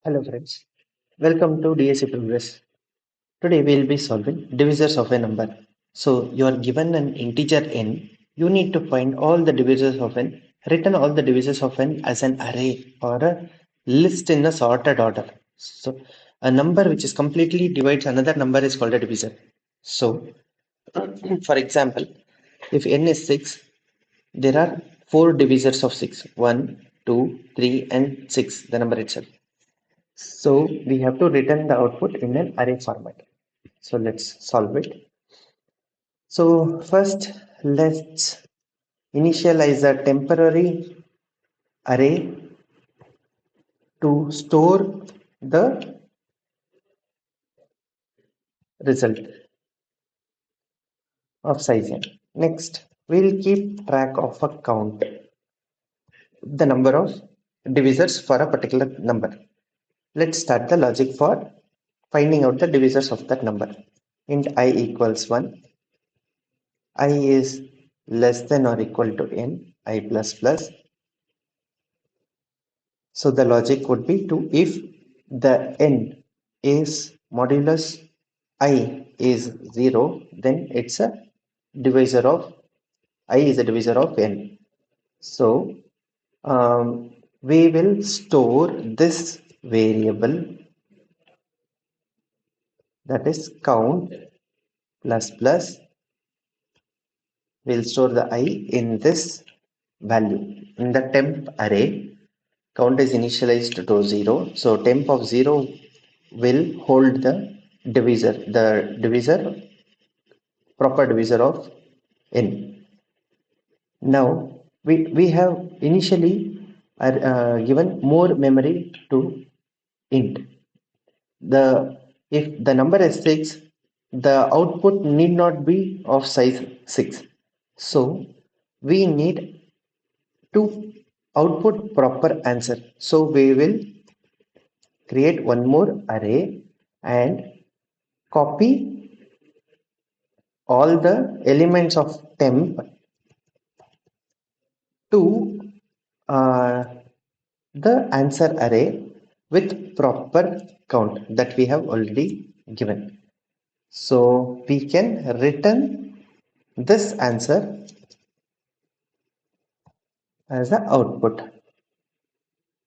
Hello friends, welcome to DSA Progress. Today we will be solving divisors of a number. So you are given an integer n, you need to find all the divisors of n, return all the divisors of n as an array or a list in a sorted order. So a number which is completely divides another number is called a divisor. So for example, if n is 6, there are 4 divisors of 6, 1, 2, 3 and 6, the number itself. So we have to return the output in an array format. So let's solve it. So first let's initialize a temporary array to store the result of size n. Next, we'll keep track of a count, the number of divisors for a particular number. Let's start the logic for finding out the divisors of that number. Int I equals 1, I is less than or equal to n, I plus plus. So the logic would be to, if the n is modulus I is 0, then it's a divisor of I is a divisor of n. So we will store this variable, that is count plus plus. We'll store the I in this value in the temp array. Count is initialized to 0, so temp of 0 will hold the divisor, proper divisor of n. Now we have initially given more memory to int. If the number is 6, the output need not be of size 6. So we need to output proper answer. So we will create one more array and copy all the elements of temp to the answer array with proper count that we have already given. So we can return this answer as the output.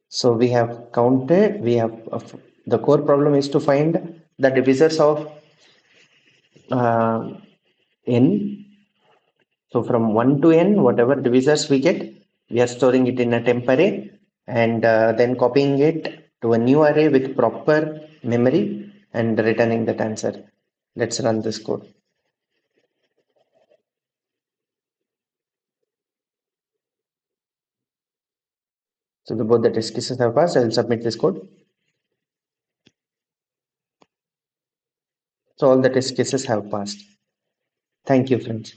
So we have counted, the core problem is to find the divisors of n. So from 1 to n, whatever divisors we get, we are storing it in a temp array and then copying it to a new array with proper memory and returning that answer. Let's run this code. So both the test cases have passed. I will submit this code. So all the test cases have passed. Thank you, friends.